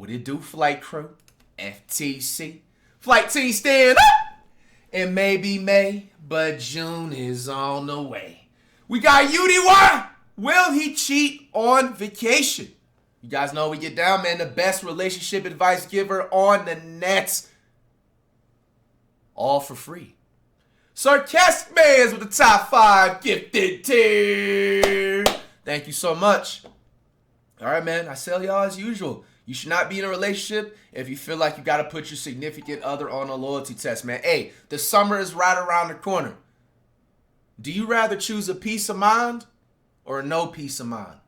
What it do, flight crew? FTC. Flight team stand up! It may be May, but June is on the way. We got UDY. Will he cheat on vacation? You guys know we get down, man. The best relationship advice giver on the net. All for free. Sarcastic Man's with the top 5 gifted tier. Thank you so much. All right, man. I tell y'all as usual. You should not be in a relationship if you feel like you got to put your significant other on a loyalty test, man. Hey, the summer is right around the corner. Do you rather choose a peace of mind or no peace of mind?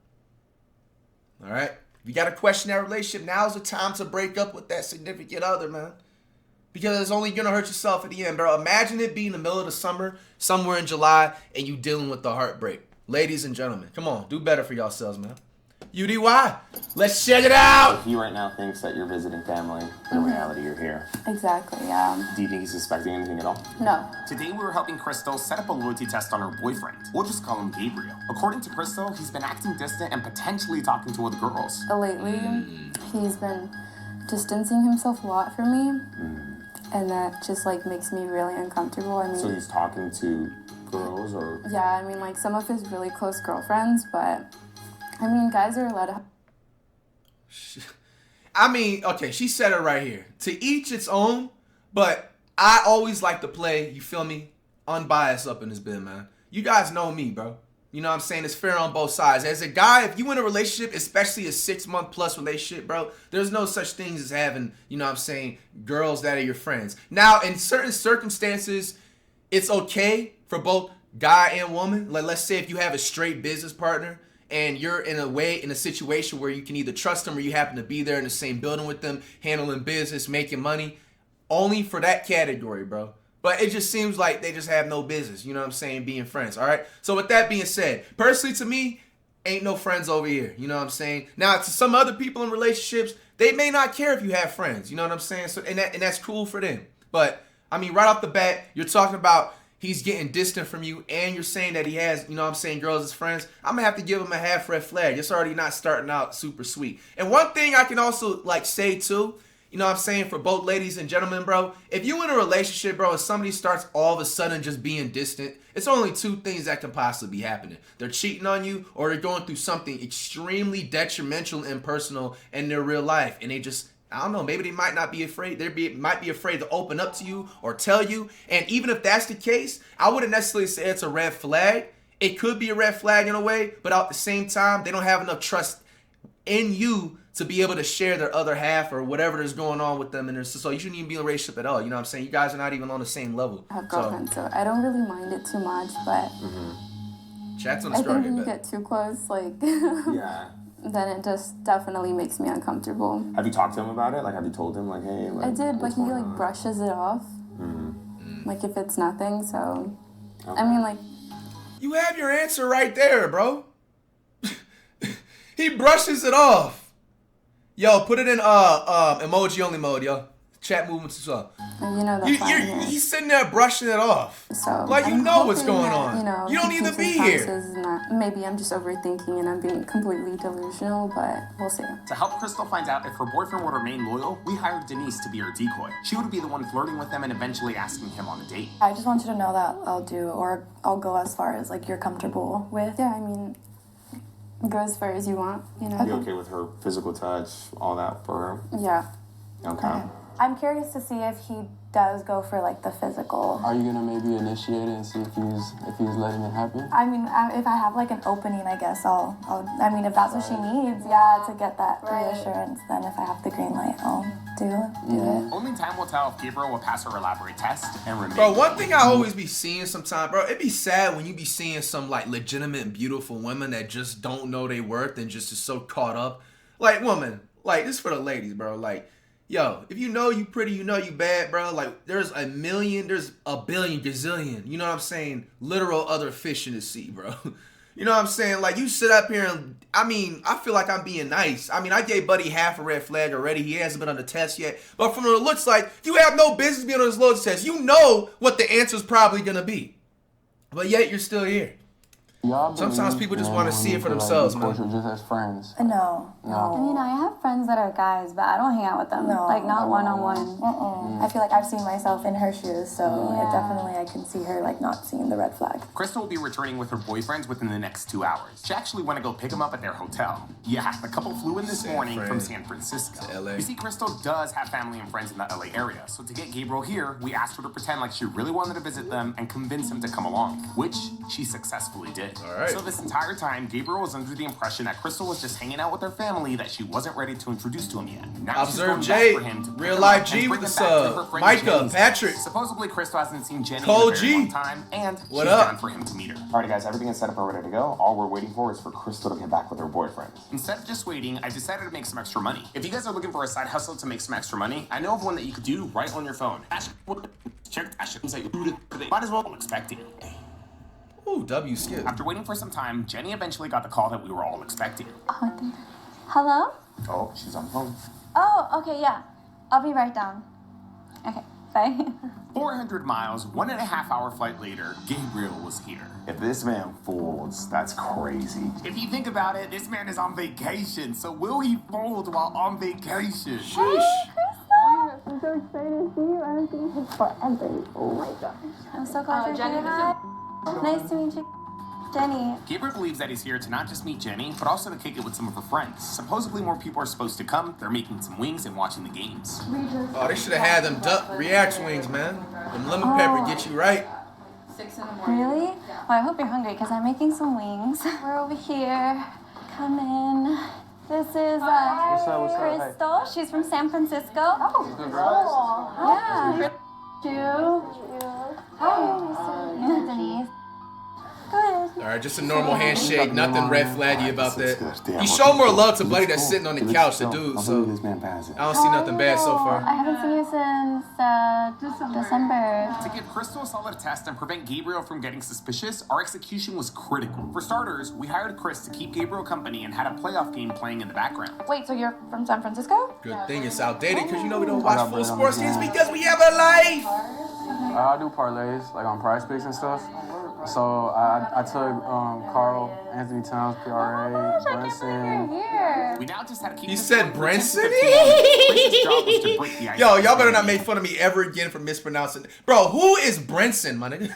All right? If you got to question that relationship, now's the time to break up with that significant other, man. Because it's only going to hurt yourself at the end, bro. Imagine it being the middle of the summer, somewhere in July, and you dealing with the heartbreak. Ladies and gentlemen, come on. Do better for yourselves, man. UDY, let's check it out. He right now thinks that you're visiting family. In reality, you're here. Exactly, yeah. Do you think he's suspecting anything at all? No. Today we were helping Crystal set up a loyalty test on her boyfriend. We'll just call him Gabriel. According to Crystal, he's been acting distant and potentially talking to other girls. Lately, he's been distancing himself a lot from me. And that just, like, makes me really uncomfortable. I mean, So he's talking to girls or? yeah, I mean, like, some of his really close girlfriends, but, I mean, guys are allowed to... I mean, okay, she said it right here. To each its own, but I always like to play, you feel me, unbiased up in this bit, man. You guys know me, bro. You know what I'm saying? It's fair on both sides. As a guy, if you in a relationship, especially a 6-month plus relationship, bro, there's no such things as having, you know what I'm saying, girls that are your friends. Now, in certain circumstances, it's okay for both guy and woman. Like, let's say if you have a straight business partner and you're in a situation where you can either trust them or you happen to be there in the same building with them, handling business, making money, only for that category, bro. But it just seems like they just have no business, you know what I'm saying, being friends, all right? So with that being said, personally to me, ain't no friends over here, you know what I'm saying? Now, to some other people in relationships, they may not care if you have friends, you know what I'm saying? So and that's cool for them. But, I mean, right off the bat, you're talking about he's getting distant from you and you're saying that he has, you know what I'm saying, girls as friends. I'm going to have to give him a half red flag. It's already not starting out super sweet. And one thing I can also, like, say, too, you know what I'm saying, for both ladies and gentlemen, bro, if you in a relationship, bro, and somebody starts all of a sudden just being distant, it's only 2 things that can possibly be happening. They're cheating on you or they're going through something extremely detrimental and personal in their real life. And they just, I don't know, maybe they might not be afraid. Might be afraid to open up to you or tell you. And even if that's the case, I wouldn't necessarily say it's a red flag. It could be a red flag in a way, but at the same time, they don't have enough trust in you to be able to share their other half or whatever is going on with them. And so you shouldn't even be in a relationship at all. You know what I'm saying? You guys are not even on the same level. I have girlfriends, so I don't really mind it too much, but Chat's on the I start. think when you get too close, like, Yeah. then it just definitely makes me uncomfortable. Have you talked to him about it? Like, have you told him, like, hey, like, I did, but what's he, going like, on? brushes it off. Like, if it's nothing, so... Okay. I mean, like... You have your answer right there, bro. He brushes it off. Yo, put it in emoji only mode, yo. Chat movements as well. And you know that's fine here. He's sitting there brushing it off. So, like you I'm know what's hoping going that, on. You know, You don't he need to keeps be his here. promises and that maybe I'm just overthinking and I'm being completely delusional, but we'll see. To help Crystal find out if her boyfriend would remain loyal, we hired Denise to be her decoy. She would be the one flirting with him and eventually asking him on a date. I just want you to know that I'll do, or I'll go as far as, like, you're comfortable with. Yeah, I mean, go as far as you want, you know? Are you okay with her physical touch, all that for her? Yeah. Okay. I'm curious to see if he does go for, like, the physical. Are you gonna maybe initiate it and see if he's letting it happen? I mean, if I have, like, an opening, I guess I mean, if that's what she needs, yeah, to get that reassurance, then if I have the green light, I'll do it. Only time will tell if Gabriel will pass her elaborate test and remain. Bro, one thing I always be seeing sometimes, bro, it be sad when you be seeing some, like, legitimate, beautiful women that just don't know their worth and just is so caught up. Like, woman, like, this for the ladies, bro. Like, yo, if you know you pretty, you know you bad, bro. Like, there's a billion, gazillion, you know what I'm saying, literal other fish in the sea, bro. You know what I'm saying? Like, you sit up here and, I mean, I feel like I'm being nice. I mean, I gave Buddy half a red flag already. He hasn't been on the test yet. But from what it looks like, you have no business being on this loyalty test. You know what the answer's probably going to be. But yet, you're still here. Y'all Sometimes believe people just men want to and see it for women could, themselves, be man. cordial just as friends. No. I mean, I have friends that are guys, but I don't hang out with them. No. Like, not one-on-one. I feel like I've seen myself in her shoes, so definitely I can see her like not seeing the red flag. Crystal will be returning with her boyfriends within the next 2 hours. She actually went to go pick them up at their hotel. Yeah, the couple flew in this morning from San Francisco. To LA. You see, Crystal does have family and friends in the LA area, so to get Gabriel here, we asked her to pretend like she really wanted to visit them and convince him to come along, which she successfully did. All right. So this entire time, Gabriel was under the impression that Crystal was just hanging out with her family that she wasn't ready to introduce to him yet. Now she's Observe going Jay, back for him to pick real him life up G and with bring the him back to sub. her friend Micah, Jenny's Patrick. house. Supposedly, Crystal hasn't seen Jenny Cole in a very G. long time, and What she's up? down for him to meet her. Alrighty, guys, everything is set up and ready to go. All we're waiting for is for Crystal to get back with her boyfriend. Instead of just waiting, I decided to make some extra money. If you guys are looking for a side hustle to make some extra money, I know of one that you could do right on your phone. Check that shit. Might as well expect it. Ooh, W skip. After waiting for some time, Jenny eventually got the call that we were all expecting. Hello? Oh, she's on the phone. Oh, okay, yeah. I'll be right down. Okay, bye. 400 miles, 1.5 hour flight later, Gabriel was here. If this man folds, that's crazy. If you think about it, this man is on vacation, so will he fold while on vacation? I'm so excited to see you. I haven't seen you forever. Oh my gosh. I'm so glad you're Jenny, here. Nice to meet you. Jenny. Gabriel believes that he's here to not just meet Jenny, but also to kick it with some of her friends. Supposedly more people are supposed to come. They're making some wings and watching the games. Oh, they should have had them duck react wings, man. Them lemon pepper get you right. 6 in the morning. Really? Well, I hope you're hungry because I'm making some wings. We're over here. Come in. This is What's up? Hey. Crystal. She's from San Francisco. Yeah. Hi. Denise. Good. All right, just a normal handshake. Nothing red flaggy about that. Damn, You show more love to Buddy that's sitting on the couch, the dude. I'll So leave this man pass it. I don't see nothing bad so far. I haven't seen you since December. To give Crystal a solid test and prevent Gabriel from getting suspicious, our execution was critical. For starters, we hired Chris to keep Gabriel company and had a playoff game playing in the background. Wait, so you're from San Francisco? Good thing it's outdated because you know we don't watch full sports games because we have a life. I do parlays, like on prize picks and stuff. So I took Carl, Anthony Towns, PRA, Brunson. Here. We now just had to keep He this said going for 10 to Brinson? 15 minutes. Chris's job was to break the ice. Yo, y'all better not make fun of me ever again for mispronouncing. Bro, who is Brinson, my nigga?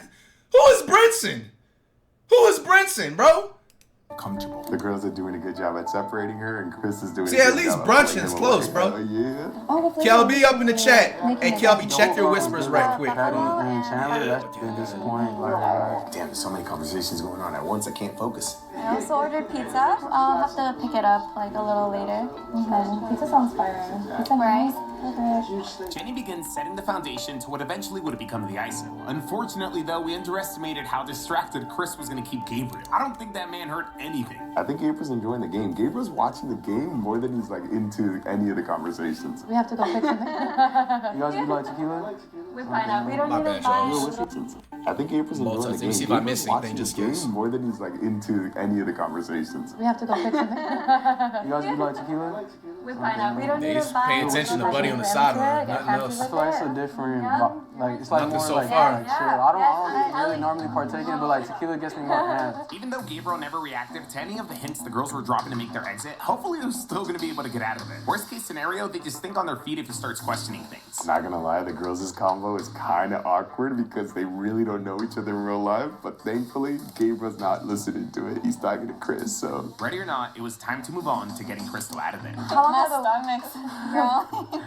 Who is Brinson? Who is Brinson, bro? Comfortable. The girls are doing a good job at separating her, and Chris is doing See, a good at least job at Brunson's pulling him close, away. bro. Oh, yeah. Kelby up in the chat. Hey, Kelby, check your whispers right quick. Patty and Chandler, that's been disappointing. Like, Damn, there's so many conversations going on at once, I can't focus. I also ordered pizza. I'll have to pick it up like a little later. Pizza sounds fire. Pizza Right? Jenny begins setting the foundation to what eventually would have become the icing. Unfortunately, though, we underestimated how distracted Chris was going to keep Gabriel. I don't think that man heard anything. I think Gabriel's enjoying the game. Gabriel's watching the game more than he's like into any of the conversations. We have to go fix it. you guys do like tequila? With pineapple. We don't My need bad, to buy y'all. I think Gabriel's enjoying the Let me game. see if I Gabriel's missed watching anything, just the game guess. more than he's like into any of the conversations. We have to go fix it. You guys do like tequila? With pineapple. We don't They need just to buy. pay attention to Buddy on the sideline, nothing else. I feel like it's a different, like it's like Nothing more so like, far. like chill. I don't really normally partake in it, but like tequila gets me more amped. Even though Gabriel never reacted to any of the hints the girls were dropping to make their exit, hopefully they're still going to be able to get out of it. Worst case scenario, they just think on their feet if he starts questioning things. Not gonna lie, the girls' combo is kind of awkward because they really don't know each other in real life. But thankfully, Gabriel's not listening to it. He's talking to Chris, so. Ready or not, it was time to move on to getting Crystal out of there. How long have the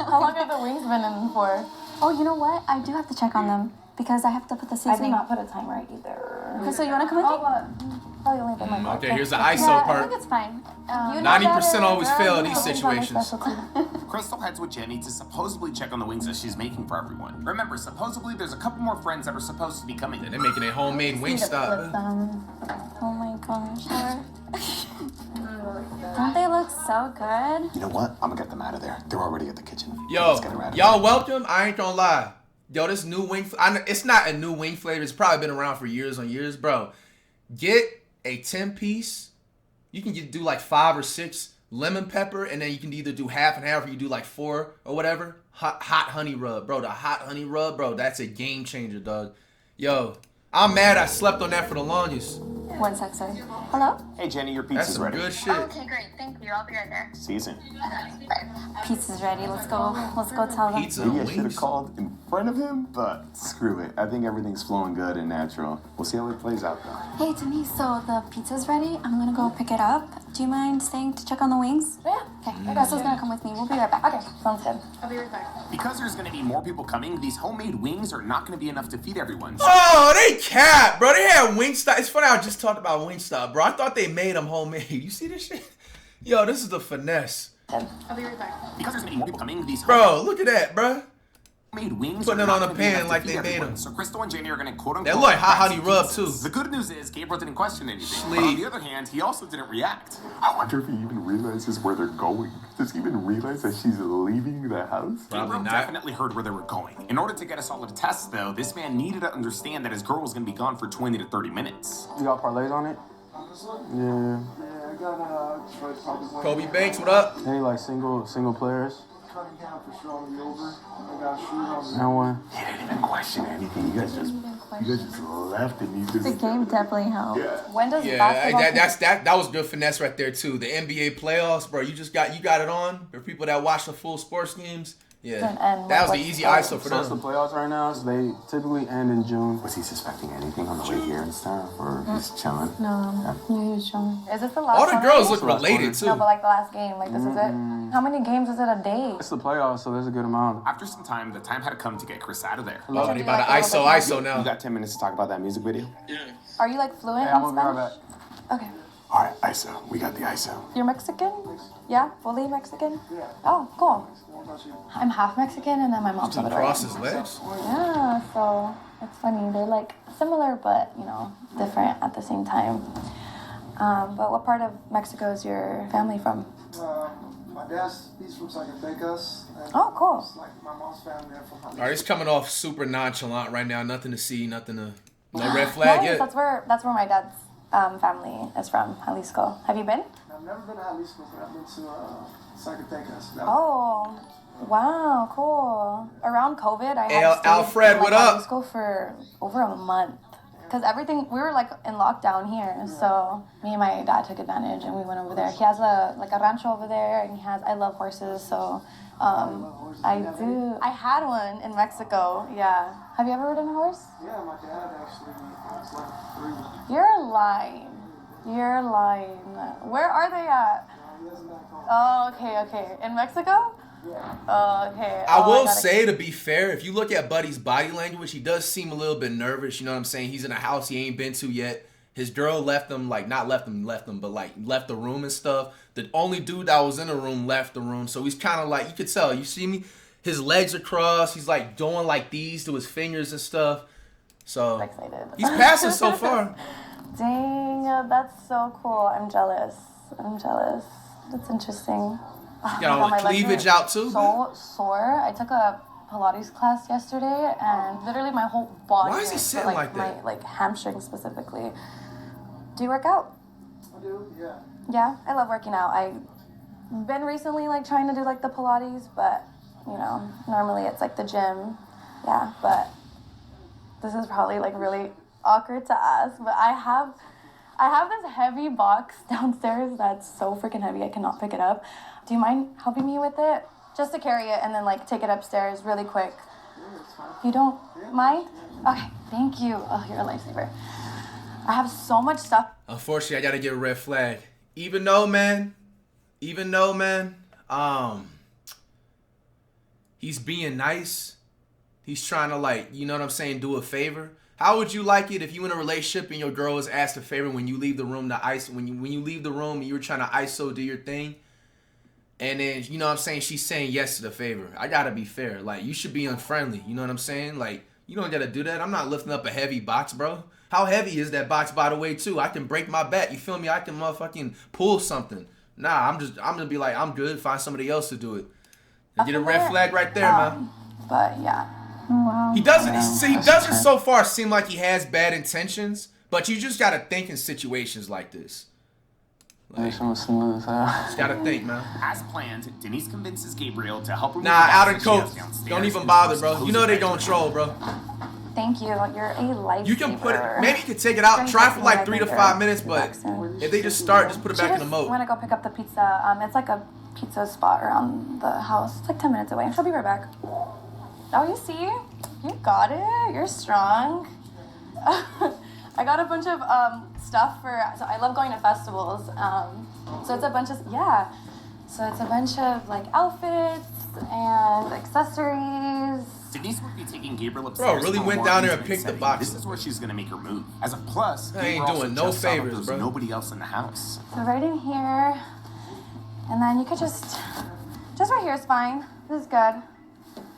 How long have the wings been in for? Oh, you know what? I do have to check on them because I have to put the I did seasoning. not put a timer either. Okay, so you want to come with me? Probably only been like Okay, here's the ISO Yeah, I part. think it's fine. You know 90% better. always fail in these my situations. specialty. Crystal heads with Jenny to supposedly check on the wings that she's making for everyone. Remember, supposedly there's a couple more friends that are supposed to be coming. They're making a homemade wing stop. Oh my gosh. Don't they look so good? You know what? I'm gonna get them out of there. They're already at the kitchen. Yo, Let's get her out of y'all there. welcome. I ain't gonna lie. Yo, this new wing, it's not a new wing flavor. It's probably been around for years on years, bro. Get a 10-piece. You can do like 5 or 6 lemon pepper, and then you can either do half and half, or you do like 4 or whatever. Hot honey rub, bro. The hot honey rub, bro. That's a game changer, dog. Yo, I'm mad I slept on that for the longest. One sec, sorry. Hello? Hey, Jenny, your That's pizza's some ready. good shit. Okay, great. Thank you. I'll be right there. Season. Pizza's ready. Let's go. Let's go tell them. Pizza Maybe and I should have wings. called in front of him, but screw it. I think everything's flowing good and natural. We'll see how it plays out, though. Hey, Denise, so the pizza's ready. I'm gonna go pick it up. Do you mind staying to check on the wings? Yeah. Okay, Russell's gonna come with me. We'll be right back. Okay, sounds good. I'll be right back. Because there's going to be more people coming, these homemade wings are not going to be enough to feed everyone. Oh, they cap, bro. They had Wingstop. It's funny, I just talked about Wingstop, bro. I thought they made them homemade. You see this shit? Yo, this is the finesse. I'll be right back. Because there's going to be more people coming, these Bro, look at that, bro. homemade wings Putting are it not on a gonna be pan enough to like feed they made everyone. them. So Crystal and Jenny are going to quote They unquote look like hot honey fancy rub, pizzas. too. The good news is Gabriel didn't question anything. But Sleep. on the other hand, he also didn't react. I wonder if he even realizes where they're going. Does he even realize that she's leaving the house? Probably Gabriel not. definitely heard where they were going. In order to get a solid test, though, this man needed to understand that his girl was going to be gone for 20 to 30 minutes. You got parlays on it? Yeah. I got Detroit probably winning. Kobe Banks, what up? Any like single players? Cunningham for sure on the over. I got Shoot on the No one. He didn't even question anything. You guys just left and you just. The game definitely helped. Yeah. When does Yeah, basketball? that was good finesse right there too. The NBA playoffs, bro. You got it on. For people that watch the full sports games, yeah, And that was the what's easy the- ISO for So it's the them. playoffs right now, so they typically end in June. Was he suspecting anything on the way here and stuff? Or just chilling? No, he was chilling. Is this the last All the one girls already? look related too. No, but like the last game, like this is it. How many games is it a day? It's the playoffs, so there's a good amount. After some time, the time had come to get Chris out of there. Oh, they Should about we, to like, go ISO over You now. got 10 minutes to talk about that music video? Are you like fluent Hey, I'm in gonna be right Spanish? back. Okay. All right, ISO. We got the ISO. You're Mexican? Yeah, fully Mexican? Yeah. Oh, cool. What about you? I'm half Mexican and then my mom's Gonna Salvadorian. cross his legs. Yeah, so it's funny. They're like similar, but you know, different at the same time. But what part of Mexico is your family from? My he's from Zacatecas. And Oh, cool. it's like my mom's family are from All right, Jalisco. it's coming off super nonchalant right now. Nothing to see, nothing to. No red flag Nice. yet. That's where my dad's family is from, Jalisco. Have you been? I've never been to Jalisco, but I've been to Zacatecas. Oh, wow, cool. Around COVID, I had stayed Alfred, in, what like, up? Jalisco for over a month. Because everything, we were like in lockdown here, so me and my dad took advantage and we went over there. He has a rancho over there, and I love horses, so I do. I had one in Mexico, yeah. Have you ever ridden a horse? Yeah, my dad actually was like 3. You're lying. You're lying. Where are they at? He has back home. Oh, okay. In Mexico? Oh, okay. I will gotta- say, to be fair, if you look at Buddy's body language, he does seem a little bit nervous. You know what I'm saying? He's in a house he ain't been to yet. His girl left him, like, not left him, but like left the room and stuff. The only dude that was in the room left the room. So he's kind of like, you could tell, you see me? His legs are crossed. He's like doing like these to his fingers and stuff. So I'm excited. he's passing so far. Dang, that's so cool. I'm jealous. That's interesting. Oh, You got all my the legs cleavage are out too. So sore. I took a Pilates class yesterday, and literally my whole body. Why is he hurts, sitting but, like that? My hamstring specifically. Do you work out? I do, yeah. Yeah, I love working out. I've been recently like trying to do like the Pilates, but you know, normally it's like the gym. Yeah, but this is probably like really awkward to ask, but I have this heavy box downstairs that's so freaking heavy I cannot pick it up. Do you mind helping me with it? Just to carry it and then like take it upstairs really quick. You don't mind? Okay, thank you. Oh, you're a lifesaver. I have so much stuff. Unfortunately, I gotta get a red flag. Even though, man, he's being nice. He's trying to, like, you know what I'm saying, do a favor. How would you like it if you in a relationship and your girl was asked a favor when you leave the room to when you leave the room and you were trying to ISO do your thing, and then, you know what I'm saying, she's saying yes to the favor. I gotta be fair. Like, you should be unfriendly. You know what I'm saying? Like, you don't gotta do that. I'm not lifting up a heavy box, bro. How heavy is that box, by the way, too? I can break my back. You feel me? I can motherfucking pull something. Nah, I'm gonna be like, I'm good. Find somebody else to do it. And get a red flag right there, man. But yeah. Wow. He doesn't so far seem like he has bad intentions, but you just gotta think in situations like this. Make sure I'm smooth as hell. Just gotta think, man. As planned, Denise convinces Gabriel to help her with Nah, the out box of that she has coach. downstairs Don't even into bother, her bro. You know supposed they gonna bedroom. troll, bro. Thank you. You're a lifesaver. You can put it, maybe you could take it out, try for like 3 to 5 minutes, but if they just start, just put it back in the moat. I'm gonna go pick up the pizza. It's like a pizza spot around the house. It's like 10 minutes away. She'll be right back. Oh, you see? You got it. You're strong. I got a bunch of stuff for, so I love going to festivals. So it's a bunch of, yeah. So it's a bunch of like outfits and accessories. Denise would be taking Gabriel upstairs. Bro, really for a went more down there and intimate picked the setting. box. This is where she's gonna make her move. As a plus, I ain't Gabriel doing also no just saw that favors, there's bro. nobody else in the house. So right in here, and then you could just right here is fine. This is good.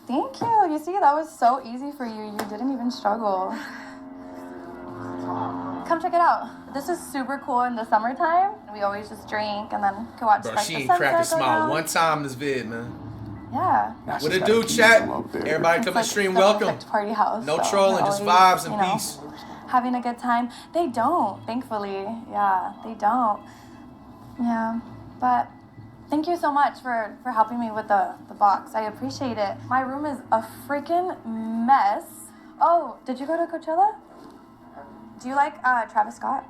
Thank you. You see, that was so easy for you. You didn't even struggle. Come check it out. This is super cool in the summertime. We always just drink and then go watch Bro, like, she the ain't sunset cracked a go smile down. one time in this vid, man. Yeah. Now What she's it gotta do, keep chat? them up there. Everybody It's come like to stream, the welcome. perfect party house. No so trolling, we're just always, vibes and you know, peace. having a good time. They don't, thankfully. Yeah, they don't. Yeah, but thank you so much for helping me with the box. I appreciate it. My room is a freaking mess. Oh, did you go to Coachella? Do you like Travis Scott?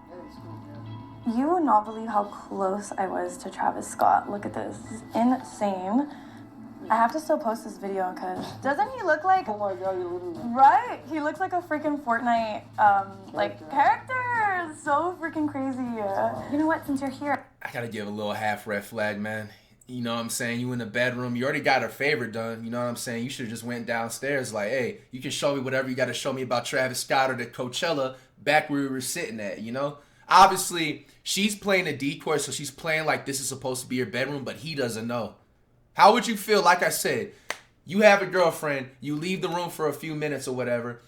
You would not believe how close I was to Travis Scott. Look at this. This is insane. I have to still post this video because doesn't he look like, Oh my god, you literally. right? He looks like a freaking Fortnite like character. So freaking crazy. You know what? Since you're here, I gotta give a little half red flag, man. You know what I'm saying? You in the bedroom, you already got her favor done. You know what I'm saying? You should have just went downstairs like, hey, you can show me whatever you got to show me about Travis Scott or the Coachella back where we were sitting at, you know? Obviously, she's playing a decoy, so she's playing like this is supposed to be your bedroom, but he doesn't know. How would you feel? Like I said, you have a girlfriend, you leave the room for a few minutes or whatever.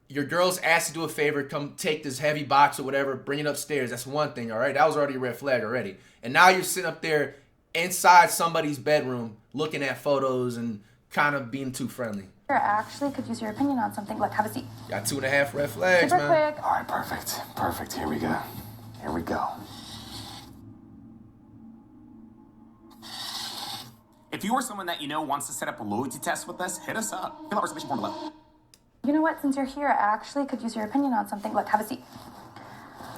Your girl's asked to do a favor, come take this heavy box or whatever, bring it upstairs. That's one thing, all right? That was already a red flag already. And now you're sitting up there inside somebody's bedroom looking at photos and kind of being too friendly. I actually could use your opinion on something. Like, have a seat. Got 2.5 red flags, Super man. quick. All right, perfect. Perfect. Here we go. Here we go. If you or someone that you know wants to set up a loyalty test with us, hit us up. Fill out our submission form below. You know what? Since you're here, I actually could use your opinion on something. Like, have a seat.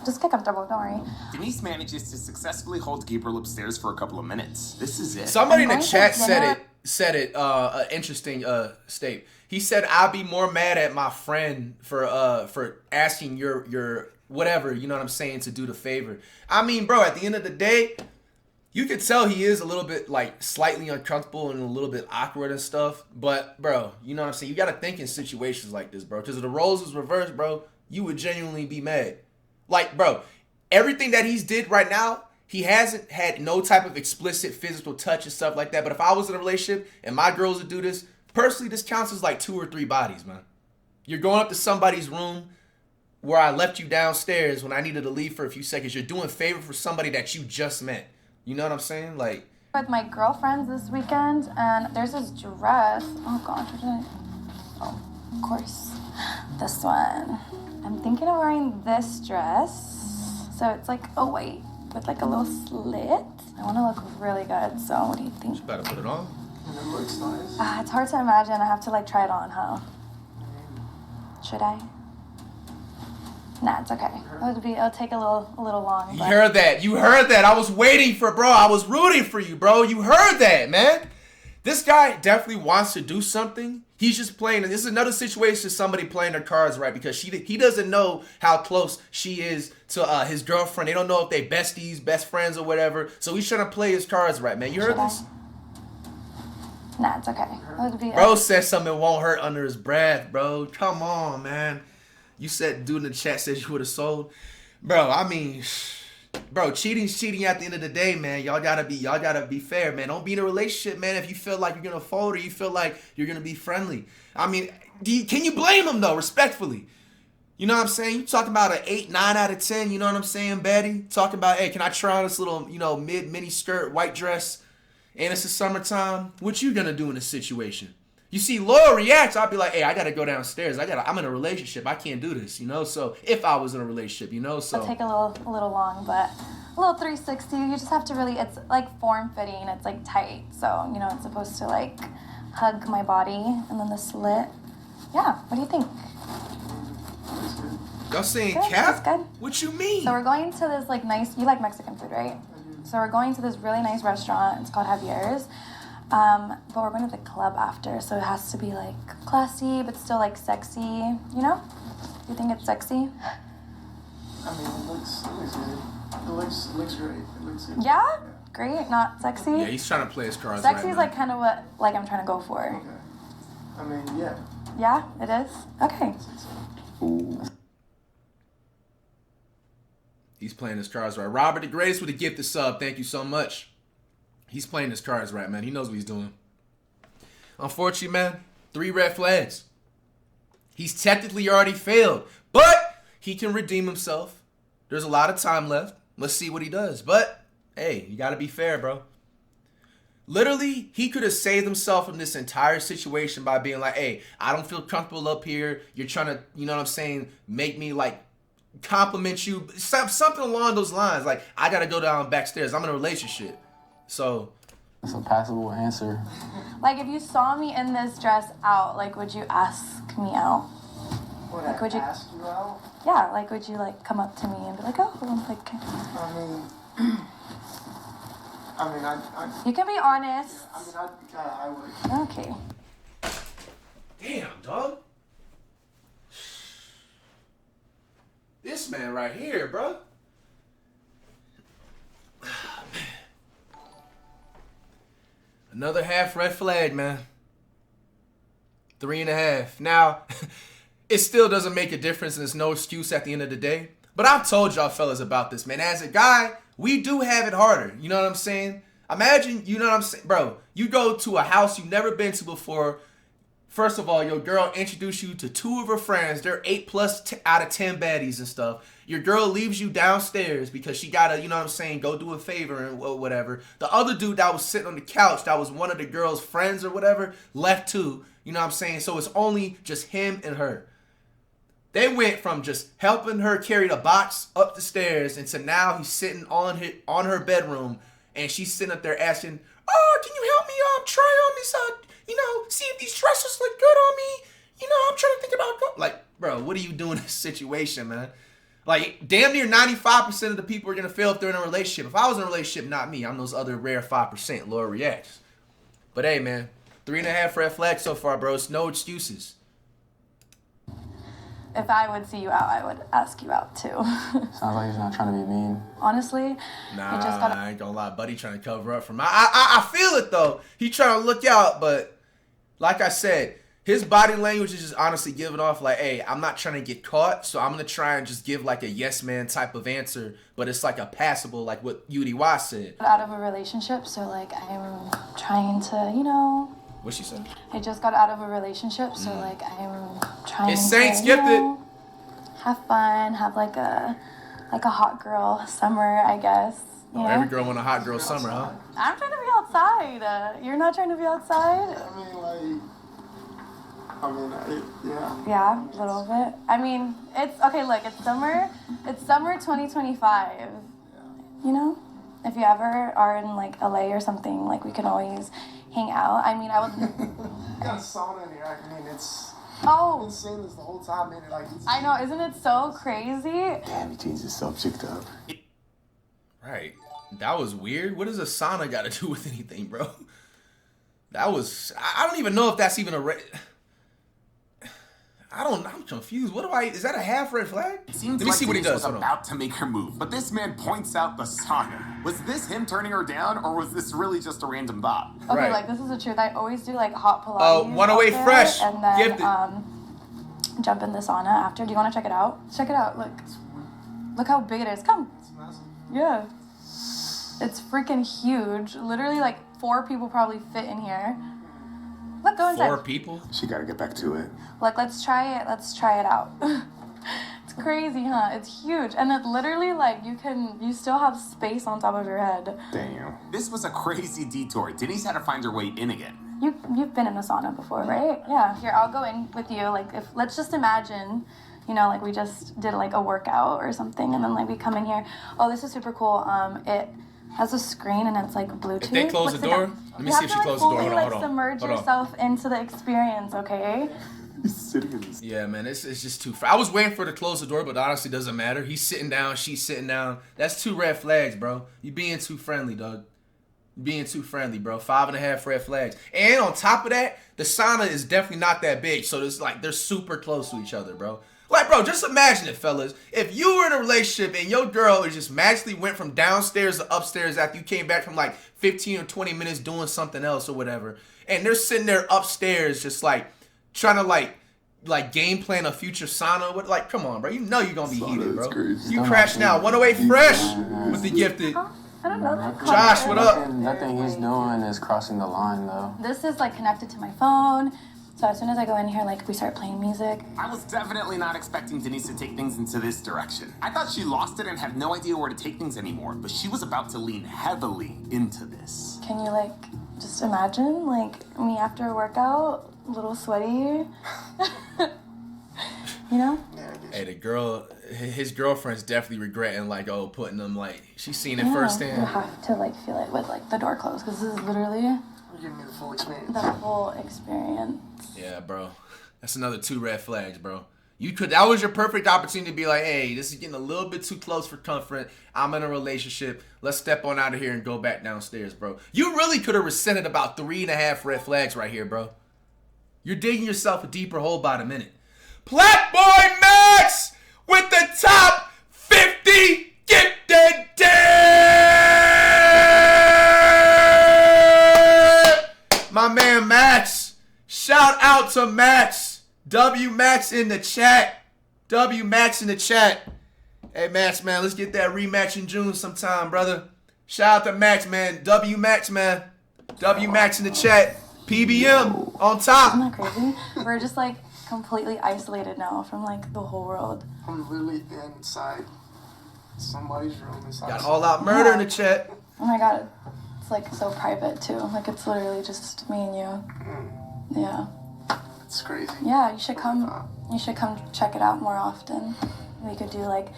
Just get comfortable. Don't worry. Denise manages to successfully hold Gabriel upstairs for a couple of minutes. This is it. Somebody in the I'm going chat to said it an interesting state. He said, I'd be more mad at my friend for asking your whatever, you know what I'm saying, to do the favor. I mean, bro, at the end of the day, you could tell he is a little bit like slightly uncomfortable and a little bit awkward and stuff. But bro, you know what I'm saying? You got to think in situations like this, bro. Because if the roles was reversed, bro, you would genuinely be mad. Like, bro, everything that he's did right now, he hasn't had no type of explicit physical touch and stuff like that. But if I was in a relationship and my girls would do this, personally, this counts as like 2 or 3 bodies, man. You're going up to somebody's room where I left you downstairs when I needed to leave for a few seconds. You're doing a favor for somebody that you just met. You know what I'm saying? Like, With my girlfriends this weekend, and there's this dress. Oh gosh, what did I? Oh, of course, this one. I'm thinking of wearing this dress. So it's like a white with like a little slit. I want to look really good. So what do you think? you better put it on. And it looks nice. It's hard to imagine. I have to like try it on, huh? Should I? Nah, it's okay. It'll take a little long. You but- heard that. You heard that. I was waiting for, bro. I was rooting for you, bro. You heard that, man. This guy definitely wants to do something. He's just playing. This is another situation, somebody playing their cards right, because he doesn't know how close she is to his girlfriend. They don't know if they besties, best friends, or whatever. So he's trying to play his cards right, man. You heard this? Nah, it's okay. Bro said something won't hurt under his breath, bro. Come on, man. You said, dude in the chat said you would have sold. Bro, I mean, bro, cheating's cheating at the end of the day, man. Y'all gotta be fair, man. Don't be in a relationship, man, if you feel like you're gonna fold or you feel like you're gonna be friendly. I mean, can you blame him though, respectfully? You know what I'm saying? You talking about an 8, 9 out of 10, you know what I'm saying, Betty? Talking about, hey, can I try on this little, mini skirt, white dress, and it's the summertime? What you gonna do in this situation? You see Laura reacts, I'll be like, hey, I gotta go downstairs. I'm in a relationship. I can't do this, So if I was in a relationship, so It'll take a little long, but a little 360. You just have to really, it's like form fitting. It's like tight. So, it's supposed to like hug my body, and then the slit. Yeah, what do you think? Y'all saying Good, cap? that's good. What you mean? So we're going to this like nice. You like Mexican food, right? So we're going to this really nice restaurant. It's called Javier's. But we're going to the club after, so it has to be like classy but still like sexy. You know? You think it's sexy? I mean, it looks good. It looks great. It looks good. Yeah? Great, not sexy? Yeah, he's trying to play his cards Sexy right is now. like kind of what like I'm trying to go for. Okay. I mean, yeah. Yeah, it is? Okay. Ooh. He's playing his cards right. Robert the Greatest with a gifted sub. Thank you so much. He's playing his cards right, man. He knows what he's doing. Unfortunately, man, 3 red flags. He's technically already failed, but he can redeem himself. There's a lot of time left. Let's see what he does. But, hey, you got to be fair, bro. Literally, he could have saved himself from this entire situation by being like, hey, I don't feel comfortable up here. You're trying to, you know what I'm saying, make me, like, compliment you. Something along those lines. Like, I got to go down backstairs. I'm in a relationship. So. That's a passable answer. Like, if you saw me in this dress out, like, would you ask me out? Would Like, I would you- ask you out? Yeah, like, would you, like, come up to me and be like, oh, like, I mean, you can be honest. I would. Okay. Damn, dog. This man right here, bro. Another half red flag, man. 3.5. Now, it still doesn't make a difference and there's no excuse at the end of the day. But I've told y'all fellas about this, man. As a guy, we do have it harder. You know what I'm saying? Imagine, you know what I'm saying? Bro, you go to a house you've never been to before. First of all, your girl introduced you to 2 of her friends. They're 8+ out of 10 baddies and stuff. Your girl leaves you downstairs because she gotta, you know what I'm saying, go do a favor and whatever. The other dude that was sitting on the couch, that was one of the girl's friends or whatever, left too. You know what I'm saying? So it's only just him and her. They went from just helping her carry the box up the stairs into now he's sitting on her bedroom and she's sitting up there asking, oh, can you help me try on this, see if these dresses look good on me? You know, I'm trying to think about, like, bro, what are you doing in this situation, man? Like, damn near 95% of the people are going to fail if they're in a relationship. If I was in a relationship, not me. I'm those other rare 5%, lower reacts. But hey, man, 3.5 red flags so far, bro. It's no excuses. If I would see you out, I would ask you out too. Sounds like he's not trying to be mean. Honestly, Nah, you just gotta. I ain't gonna lie. Buddy trying to cover up for me. I feel it, though. He trying to look out, but like I said, his body language is just honestly giving off like, hey, I'm not trying to get caught, so I'm going to try and just give like a yes man type of answer, but it's like a passable, like what UDY said. Out of a relationship, so like I'm trying to, What she said? I just got out of a relationship, so like I'm trying It's to, Saints gifted. Have fun, have like a hot girl summer, I guess. You know? Every girl want a hot girl summer, huh? I'm trying to be outside. You're not trying to be outside? Yeah. Yeah, a little bit. I mean, it's okay. Look, it's summer. It's summer 2025. You know, if you ever are in like LA or something, like we can always hang out. I mean, I would. You got a sauna in here. I mean, it's. I've Oh, been saying this the whole time, man. Like, it's, I know. Isn't it so crazy? Damn, he changed the subject up. Right. That was weird. What does a sauna got to do with anything, bro? That was. I don't even know if that's even a. I'm confused. Is that a half red flag? It seems Let me like see what he Denise does. was Hold on. about to make her move, but this man points out the sauna. Was this him turning her down, or was this really just a random thought? Okay, Right. like this is the truth. I always do like hot Pilates. 108 out there, Fresh. And then Gifted. jump in the sauna after. Do you want to check it out? Check it out. Look how big it is. Come. it's massive. Yeah. It's freaking huge. Literally, like 4 people probably fit in here. Look, go inside. 4 people? She gotta get back to it. Look, let's try it. Let's try it out. It's crazy, huh? It's huge, and it literally like you still have space on top of your head. Damn. This was a crazy detour. Denise had to find her way in again. You've been in a sauna before, right? Yeah. Here, I'll go in with you. Like, let's just imagine, like we just did like a workout or something, and then like we come in here. Oh, this is super cool. It has a screen and it's like Bluetooth. If they close the door, let me see if she closes the door. You Hold have on, to hold on. submerge Hold on. yourself into the experience, okay? He's sitting in his... Yeah, man, it's just too... I was waiting for her to close the door, but honestly, it doesn't matter. He's sitting down, she's sitting down. That's 2 red flags, bro. You being too friendly, dog. Being too friendly, bro. 5.5 red flags. And on top of that, the sauna is definitely not that big. So it's like they're super close to each other, bro. Like, bro, just imagine it, fellas. If you were in a relationship and your girl just magically went from downstairs to upstairs after you came back from like 15 or 20 minutes doing something else or whatever, and they're sitting there upstairs just like trying to like game plan a future sauna. What, like, come on, bro. You know you're gonna be heated, bro. Crazy. You crashing out 108 fresh with the gifted. I don't know that. Josh, what up? Nothing he's doing is crossing the line, though. This is like connected to my phone. So as soon as I go in here, like we start playing music. I was definitely not expecting Denise to take things into this direction. I thought she lost it and had no idea where to take things anymore, but she was about to lean heavily into this. Can you like just imagine like me after a workout, a little sweaty? You know? Hey, the girl, his girlfriend's definitely regretting, like, oh, putting them, like, she's seen it You firsthand. have to like feel it with like the door closed because this is literally You're giving me the full experience. the whole experience. Yeah, bro. That's another 2 red flags, bro. That was your perfect opportunity to be like, hey, this is getting a little bit too close for comfort. I'm in a relationship. Let's step on out of here and go back downstairs, bro. You really could have rescinded about 3.5 red flags right here, bro. You're digging yourself a deeper hole by the minute. Blackboy Max with the top 50 gifted dip! My man Max. Shout out to Max. W Max in the chat. W Max in the chat. Hey Max, man, let's get that rematch in June sometime, brother. Shout out to Max, man. W Max, man. W Max in the chat. PBM on top. Isn't that crazy? We're just like completely isolated now from like the whole world. I'm literally inside somebody's room. Got all out murder in the chat. Oh my god, it's like so private too. Like it's literally just me and you. Yeah. It's crazy. Yeah, you should come. You should come check it out more often. We could do like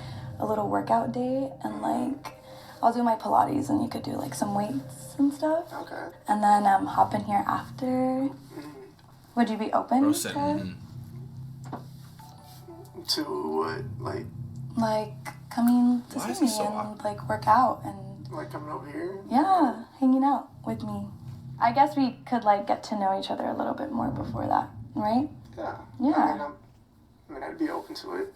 a little workout day and like I'll do my Pilates and you could do like some weights and stuff. Okay. And then hop in here after. Would you be open Bro to said, To what? like coming to Why is see he me so and awkward? like work out and Like coming over here? yeah, hanging out with me. I guess we could like get to know each other a little bit more before that, right? Yeah. Yeah. I mean, I'd be open to it.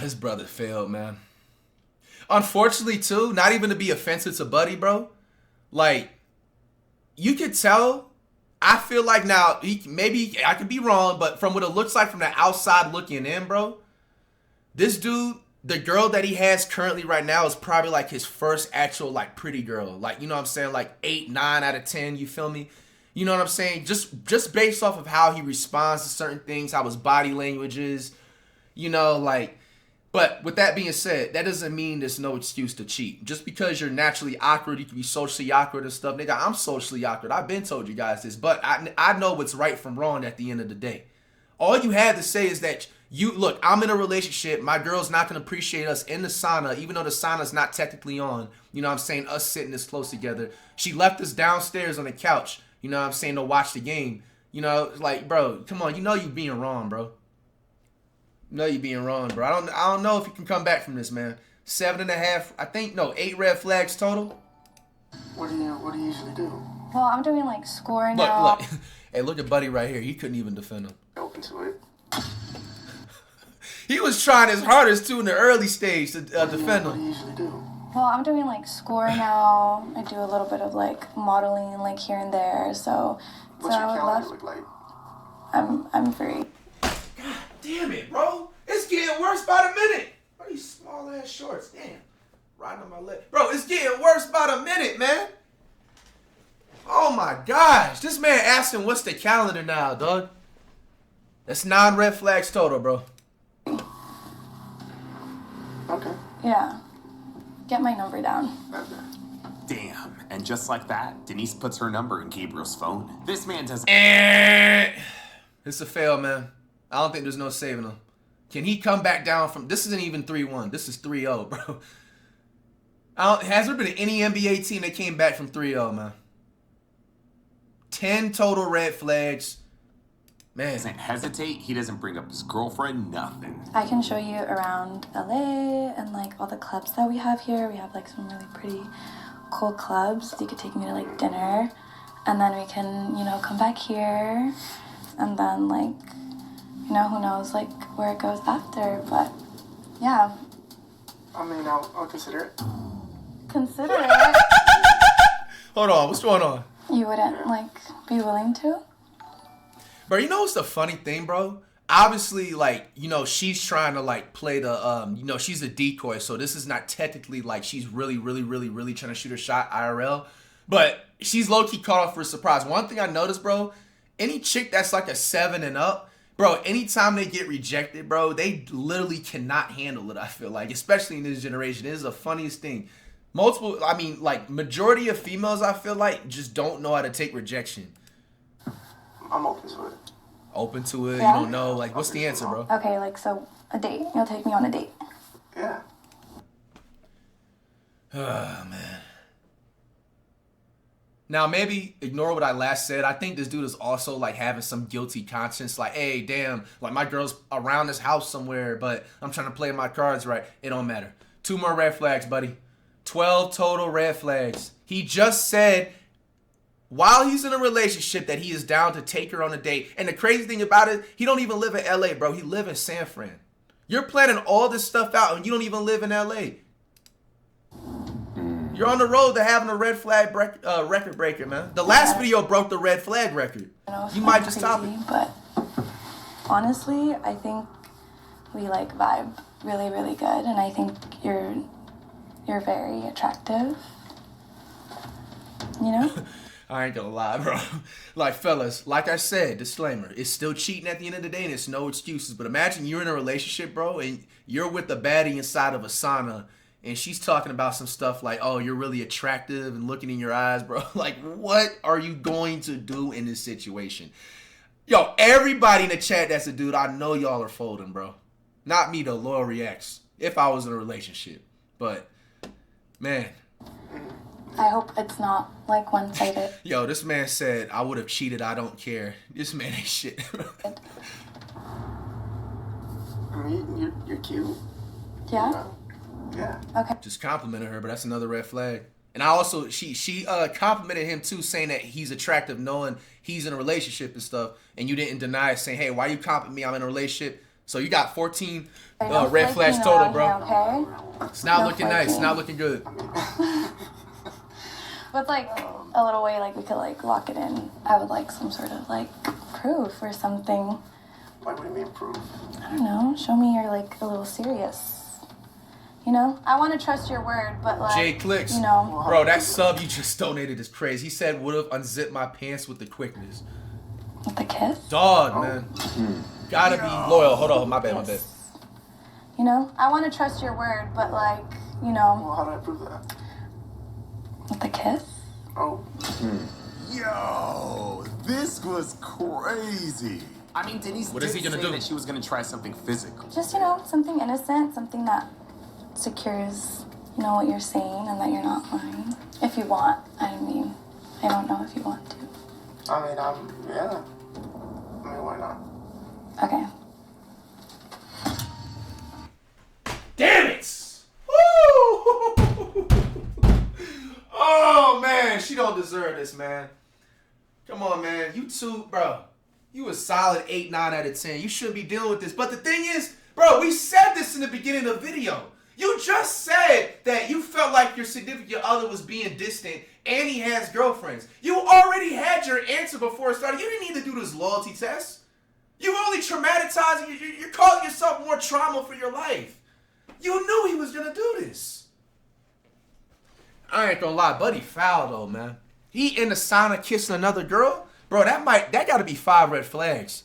This brother failed, man. Unfortunately, too, not even to be offensive to Buddy, bro. Like, you could tell. I feel like now, maybe I could be wrong, but from what it looks like from the outside looking in, bro, this dude, the girl that he has currently right now is probably like his first actual like pretty girl. Like, you know what I'm saying? Like 8, 9 out of 10, you feel me? You know what I'm saying? Just based off of how he responds to certain things, how his body language is, you know, like. But with that being said, that doesn't mean there's no excuse to cheat. Just because you're naturally awkward, you can be socially awkward and stuff. Nigga, I'm socially awkward. I've been told you guys this, but I know what's right from wrong at the end of the day. All you had to say is that look, I'm in a relationship. My girl's not going to appreciate us in the sauna, even though the sauna's not technically on. You know what I'm saying? Us sitting this close together. She left us downstairs on the couch, you know what I'm saying, to watch the game. You know, like, bro, come on. You know you being wrong, bro. No, you being wrong, bro. I don't know if you can come back from this, man. 7.5, I think, no, 8 red flags total. What do you usually do? Well, I'm doing like scoring Look, out. look. Hey, look at Buddy right here. He couldn't even defend him. Open to it. He was trying his hardest, too, in the early stage to defend What do him. you usually do? Well, I'm doing like score now. I do a little bit of like modeling like here and there. So What's I your would calendar love. look like? I'm free. Damn it, bro. It's getting worse by the minute. What are these small ass shorts? Damn. Riding on my leg. Bro, it's getting worse by the minute, man. Oh my gosh. This man asking what's the calendar now, dog. That's 9 red flags total, bro. Okay. Yeah. Get my number down. Damn. And just like that, Denise puts her number in Gabriel's phone. This man does. It's a fail, man. I don't think there's no saving him. Can he come back down from... This isn't even 3-1. This is 3-0, bro. Has there been any NBA team that came back from 3-0, man? 10 total red flags. Man. Doesn't hesitate. He doesn't bring up his girlfriend, nothing. I can show you around LA and like all the clubs that we have here. We have like some really pretty cool clubs. You could take me to like dinner, and then we can, you know, come back here, and then like, you know, who knows like where it goes after. But yeah. I mean, I'll consider it. Consider it. Hold on, what's going on? You wouldn't like be willing to? Bro, you know what's the funny thing, bro? Obviously, like, you know, she's trying to, like, play the, you know, she's a decoy, so this is not technically, like, she's really trying to shoot her shot IRL, but she's low-key caught off for a surprise. One thing I noticed, bro, any chick that's, like, a 7 and up, bro, anytime they get rejected, bro, they literally cannot handle it, I feel like, especially in this generation. It is the funniest thing. Majority of females, I feel like, just don't know how to take rejection. I'm open to it. Open to it? Yeah. You don't know? Like, what's the answer, bro? Okay, like, so a date. You'll take me on a date. Yeah. Oh, man. Now, maybe ignore what I last said. I think this dude is also, like, having some guilty conscience. Like, hey, damn, like, my girl's around this house somewhere, but I'm trying to play my cards right. It don't matter. 2 more red flags, buddy. 12 total red flags. He just said, while he's in a relationship, that he is down to take her on a date. And the crazy thing about it, he don't even live in LA, bro. He live in San Fran. You're planning all this stuff out and you don't even live in LA. You're on the road to having a red flag record breaker, man. The last video broke the red flag record. You might just top it. But honestly, I think we like vibe really, really good, and I think you're very attractive. You know? I ain't gonna lie, bro. Like, fellas, like I said, disclaimer, it's still cheating at the end of the day and it's no excuses. But imagine you're in a relationship, bro, and you're with the baddie inside of a sauna and she's talking about some stuff like, oh, you're really attractive and looking in your eyes, bro. Like, what are you going to do in this situation? Yo, everybody in the chat that's a dude, I know y'all are folding, bro. Not me, though, Loyal Reacts, if I was in a relationship. But, man. I hope it's not like one-sided. Yo, this man said, I would have cheated, I don't care. This man ain't shit. I mean, you're cute. Yeah? You know? Yeah. Okay. Just complimented her, but that's another red flag. And I also, she complimented him too, saying that he's attractive, knowing he's in a relationship and stuff. And you didn't deny it, saying, hey, why you compliment me? I'm in a relationship. So you got 14 red flags total, bro. Here, okay? It's not No looking nice. It's flaking. not looking good. With like a little way, like we could like lock it in. I would like some sort of like proof or something. What do you mean proof? I don't know. Show me you're like a little serious. You know? I want to trust your word, but like, Jay Clicks. you know. Bro, that sub you just donated is crazy. He said, would have unzipped my pants with the quickness. With the kiss? Dog, man. Gotta be loyal. Hold on. My bad. You know? I want to trust your word, but like, you know. Well, how do I prove that? With the kiss? Oh. Yo, this was crazy. I mean, Denise What is he did gonna say do? that she was gonna try something physical. Just, you know, something innocent, something that secures, you know, what you're saying and that you're not lying. If you want. I mean, I don't know if you want to. I mean, yeah. I mean, why not? Okay. Damn it! Woo! Oh, man. She don't deserve this, man. Come on, man. You two, bro. You a solid 8, 9 out of 10. You shouldn't be dealing with this. But the thing is, bro, we said this in the beginning of the video. You just said that you felt like your significant other was being distant and he has girlfriends. You already had your answer before it started. You didn't need to do this loyalty test. You only traumatizing. You're causing yourself more trauma for your life. You knew he was going to do this. I ain't gonna lie, buddy foul though, man. He in the sauna kissing another girl? Bro, that gotta be 5 red flags.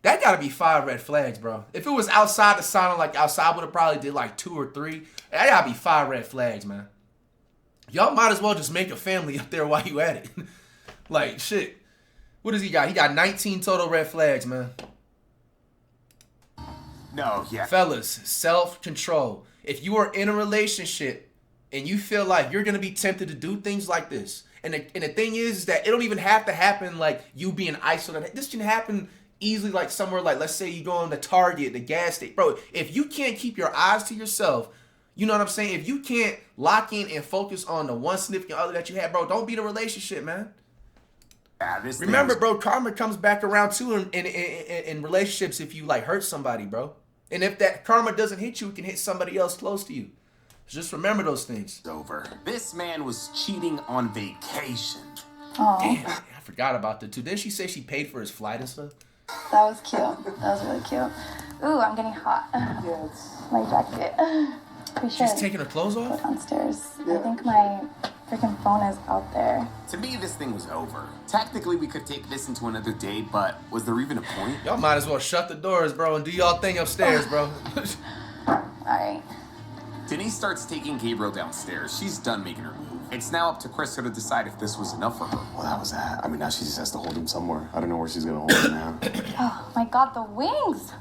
That gotta be 5 red flags, bro. If it was outside the sauna, like outside, I would have probably did like 2 or 3. That gotta be 5 red flags, man. Y'all might as well just make a family up there while you at it. Like, shit. What does he got? He got 19 total red flags, man. No, yeah. Fellas, self-control. If you are in a relationship and you feel like you're going to be tempted to do things like this, and the thing is that it don't even have to happen like you being isolated. This can happen easily like somewhere like, let's say you go on the Target, the gas station. Bro, if you can't keep your eyes to yourself, you know what I'm saying? If you can't lock in and focus on the one significant other that you have, bro, don't be the relationship, man. Remember, bro, karma comes back around too in relationships if you like hurt somebody, bro. And if that karma doesn't hit you, it can hit somebody else close to you. Just remember those things. Over. This man was cheating on vacation. Oh, Damn, I forgot about that too. Didn't she say she paid for his flight and stuff? that was cute. That was really cute. Ooh, I'm getting hot. Yeah, it's. My jacket. We should She's taking her clothes go off? downstairs. I think my freaking phone is out there. To me, this thing was over. Technically, we could take this into another day, but was there even a point? Y'all might as well shut the doors, bro, and do y'all thing upstairs, bro. Alright. Denise starts taking Gabriel downstairs. She's done making her move. It's now up to Krista to decide if this was enough for her. Well, that was that. I mean, now she just has to hold him somewhere. I don't know where she's gonna hold him now. Oh my god, the wings!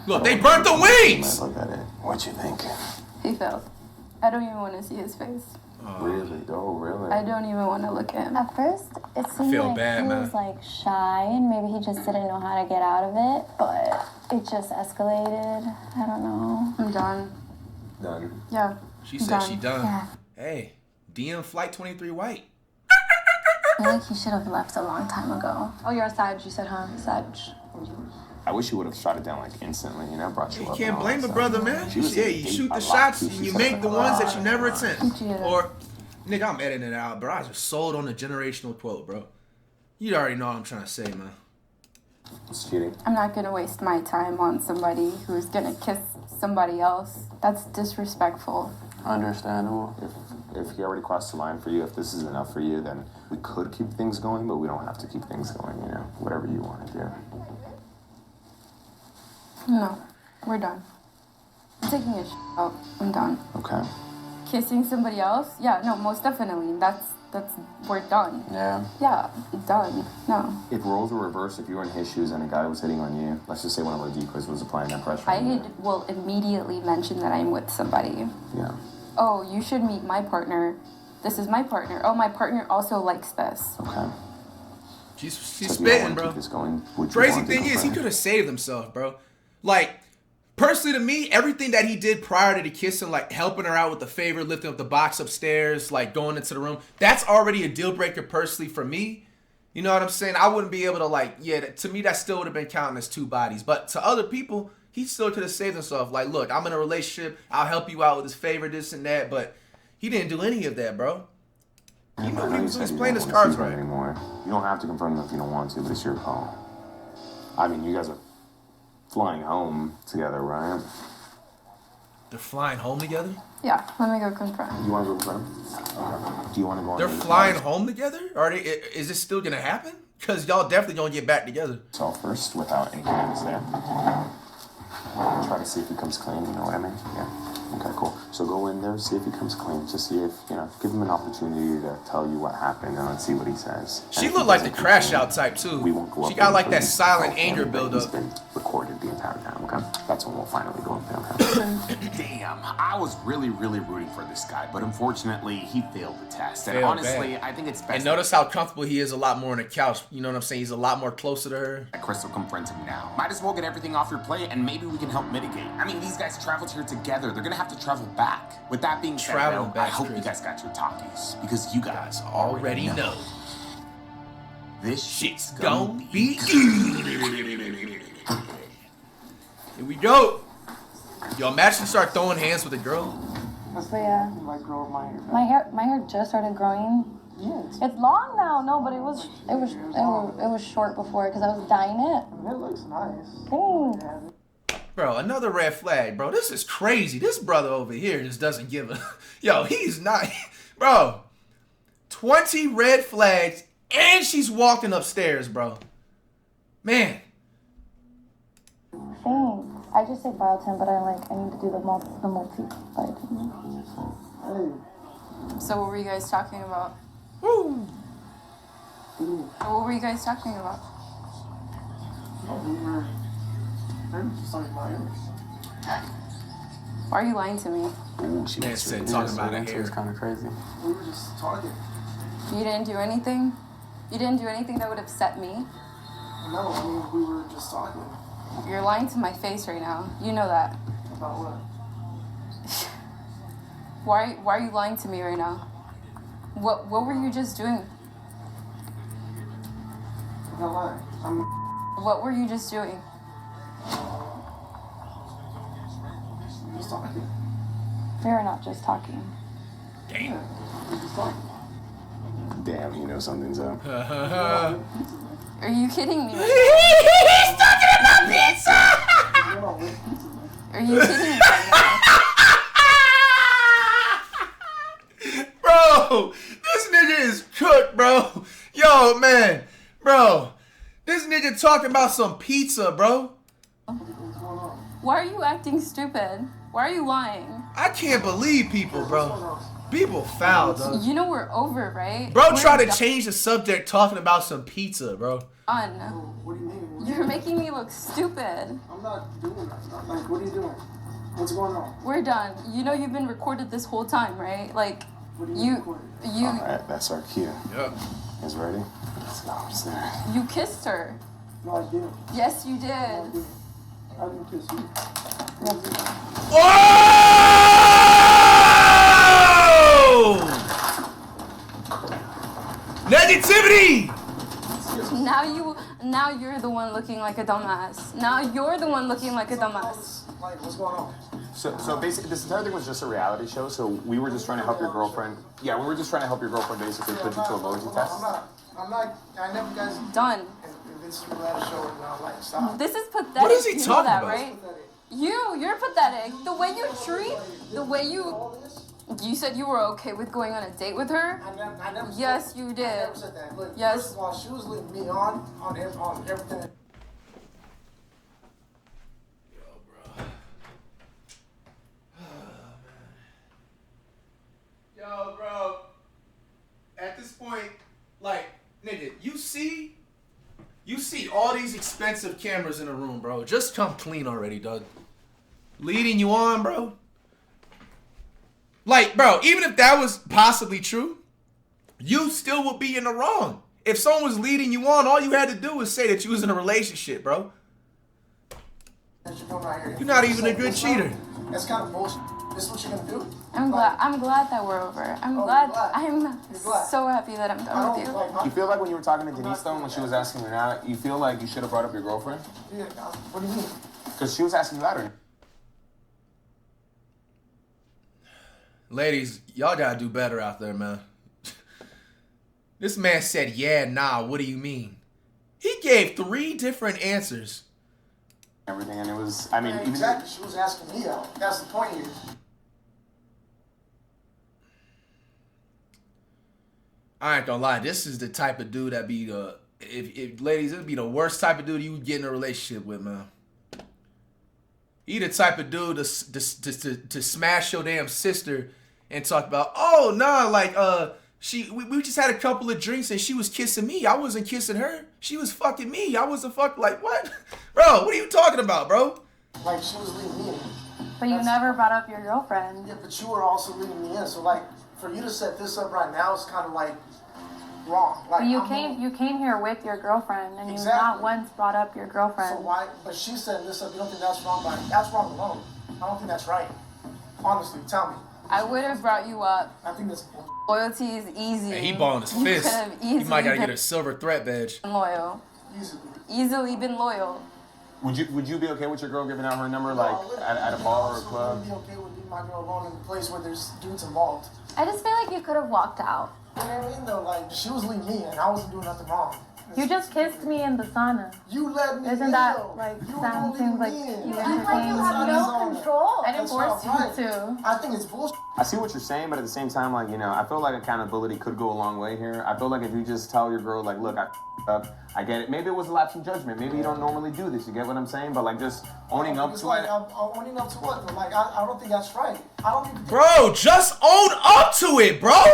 Look, they burnt the wings! Look at it. What you think? He failed. I don't even want to see his face. Really? Oh, really? I don't even want to look at him. At first, it seemed feel like bad, he man. was like shy and maybe he just didn't know how to get out of it, but it just escalated. I don't know. I'm done. Done. Yeah. She said she done. Yeah. Hey, DM Flight 23 White. I feel like he should have left a long time ago. Oh, you're a Sag, you said, huh? Sag. I wish you would have shot it down like instantly. You know, brought you You up. can't and all blame that a stuff. brother, man. She was Yeah, in you deep shoot a the lot, shots too. and She you said make it the a ones lot. that you never attempt. Yeah. Or, nigga, I'm editing it out, bro. I just sold on the generational quote, bro. You already know what I'm trying to say, man. It's cheating. I'm not going to waste my time on somebody who's going to kiss somebody else. That's disrespectful. Understandable. If he already crossed the line for you, if this is enough for you, then we could keep things going, but we don't have to keep things going. You know, whatever you want to do. No. We're done. I'm taking a out. I'm done. Okay. Kissing somebody else? Yeah, no, most definitely. That's we're done. Yeah. Yeah, done. No. If roles were reversed, if you were in his shoes and a guy was hitting on you, let's just say one of our decoys was applying that pressure. I will immediately mention that I'm with somebody. Yeah. Oh, you should meet my partner. This is my partner. Oh, my partner also likes this. Okay. She's So if you don't spitting, wanna bro. keep this going, would you Crazy want to thing go is, he further? could have saved himself, bro. Like, personally to me, everything that he did prior to the kissing, like helping her out with the favor, lifting up the box upstairs, like going into the room, that's already a deal breaker personally for me. You know what I'm saying? I wouldn't be able to like, yeah, to me that still would have been counting as two bodies. But to other people, he still could have saved himself. Like, look, I'm in a relationship. I'll help you out with this favor, this and that. But he didn't do any of that, bro. He I knew know he you was said you playing don't his wanna cards see him right. anymore. You don't have to confirm them if you don't want to, but it's your call. I mean, you guys are flying home together, right? They're flying home together? Yeah, let me go confront. You want to go confirm? Okay. Do you want to go on They're date flying with home together? Are they? Is this still gonna happen? Because y'all definitely gonna get back together. yourself first without any commitments there? Try to see if he comes clean, you know what I mean? Yeah. Okay, cool. So go in there, see if he comes clean. Just see if, you know, give him an opportunity to tell you what happened and let's see what he says. She And if looked he like the doesn't crash come out type too. we won't go She up got there like that and silent tell anger him that buildup. He's been recorded the entire time, okay? That's when we'll finally go up there, okay? Damn, I was really rooting for this guy, but unfortunately, he failed the test. And Failed honestly, bad. I think it's best And notice how comfortable he is a lot more on the couch. You know what I'm saying? He's a lot more closer to her. that Crystal confronts him now. Might as well get everything off your plate, and maybe we can help mitigate. I mean, these guys traveled here together. They're gonna have to travel back. With that being said, Traveling though, I back's hope you crazy. guys got your talkies, because you guys Already know. this Shit's shit's gonna be good. Here we go. Yo, imagine you start throwing hands with a girl. That's But yeah, like grow my hair. my hair just started growing. Yeah, It's long now, no, but it was short before because I was dyeing it. it looks nice. Thanks. Yeah. Bro, another red flag, bro. This is crazy. This brother over here just doesn't give a... Yo, he's not... Bro, 20 red flags and she's walking upstairs, bro. Man. Thanks. I just say biotin, but I need to do the multi vitamin. Hey, So what were you guys talking about? Woo. What were you guys talking about? we were just talking about yours. Why are you lying to me? Ooh, she Man makes said you talking about That it was here. kind of crazy. We were just talking. You didn't do anything? You didn't do anything that would upset me? No, I mean, we were just talking. You're lying to my face right now. You know that. About what? Why are you lying to me right now? What were you just doing? I'm not lying. What were you just doing? I'm just talking. We are not just talking. Damn. We're just talking. Damn, you know something's up. Are you kidding me? He's talking about pizza! Are you kidding me right now? Bro, this nigga is cooked, bro. Yo, man. Bro, this nigga talking about some pizza, bro. Why are you acting stupid? Why are you lying? I can't believe people, bro. People foul, dog. You know we're over, right? Bro, We're try to done. change the subject talking about some pizza, bro. What do you mean? You're making me look stupid. I'm not doing that. Like, what are you doing? What's going on? We're done. You know you've been recorded this whole time, right? Like, What do you, record? you, All right, that's our cue. Yeah. Is ready? Let's go upstairs. you kissed her. No, I didn't. Yes, you I did. didn't. I didn't kiss you. Oh! Negativity! Now you're the one looking like a dumbass. Now you're the one looking like a dumbass. Like, what's going on? So basically, this entire thing was just a reality show. So we were just trying to help your girlfriend. Yeah, we were just trying to help your girlfriend basically put you to a emoji test. I never guys. Done. If it's a reality show, and I'm like, stop. This is pathetic. What is he you know talking that, about? right? You're pathetic. The way you treat, the way you said you were okay with going on a date with her. I never Yes, said, you I did. never said that. Look, Yes. First of all, she was leading me on everything. Yo, bro. At this point, like, nigga, you see all these expensive cameras in the room, bro. Just come clean already, Doug. Leading you on, bro. Like, bro, even if that was possibly true, you still would be in the wrong. If someone was leading you on, all you had to do was say that you was in a relationship, bro. You're not even a good cheater. That's kind of bullshit. This is what you're gonna do? I'm glad that we're over. I'm glad. I'm glad. so happy that I'm done with you. You feel like when you were talking to Denise though, when she was asking her out, you feel like you should have brought up your girlfriend? Yeah, what do you mean? Because she was asking you out or Ladies, y'all gotta do better out there, man. This man said, yeah, nah, what do you mean? He gave 3 different answers. everything, and it was, I mean, Yeah, even exactly. She was asking me out. That's the point here. I ain't gonna lie, this is the type of dude that be the, if ladies, it'd be the worst type of dude you would get in a relationship with, man. He the type of dude to smash your damn sister and talk about, oh nah, like we just had a couple of drinks and she was kissing me. I wasn't kissing her. She was fucking me. I wasn't fucking, like, what? Bro, what are you talking about, bro? Like, she was leading me in. But you never brought up your girlfriend. Yeah, but you were also leading me in. So, like, for you to set this up right now is kind of like wrong. Like, But you came here with your girlfriend, and Exactly. you not once brought up your girlfriend. So why? But she's setting this up. You don't think that's wrong? But that's wrong alone. I don't think that's right. Honestly, tell me. I would have brought you up. I think that's. Loyalty is easy. Hey, he balling his You fist. could have He might gotta easily get a silver threat badge. been loyal. Easily been loyal. would you be okay with your girl giving out her number like at a bar or a club? I would be okay with leaving my girl alone in a place where there's dudes involved. I just feel like you could have walked out. You know what I mean? Though, like, she was leading me, and I wasn't doing nothing wrong. You just kissed me in the sauna. You let me Isn't in, that, though. like, You sound were seems like leading me in. you That's act like you have no control. I didn't force you right. to. I think it's bullshit. I see what you're saying, but at the same time, like, you know, I feel like accountability could go a long way here. I feel like if you just tell your girl, like, look, I f***ed up, I get it. Maybe it was a lapse in judgment. Maybe you don't normally do this. You get what I'm saying? But like, just owning up It's to like, it. I'm owning up to what? But, like, I don't think that's right. I don't think. Bro, just own up to it, bro.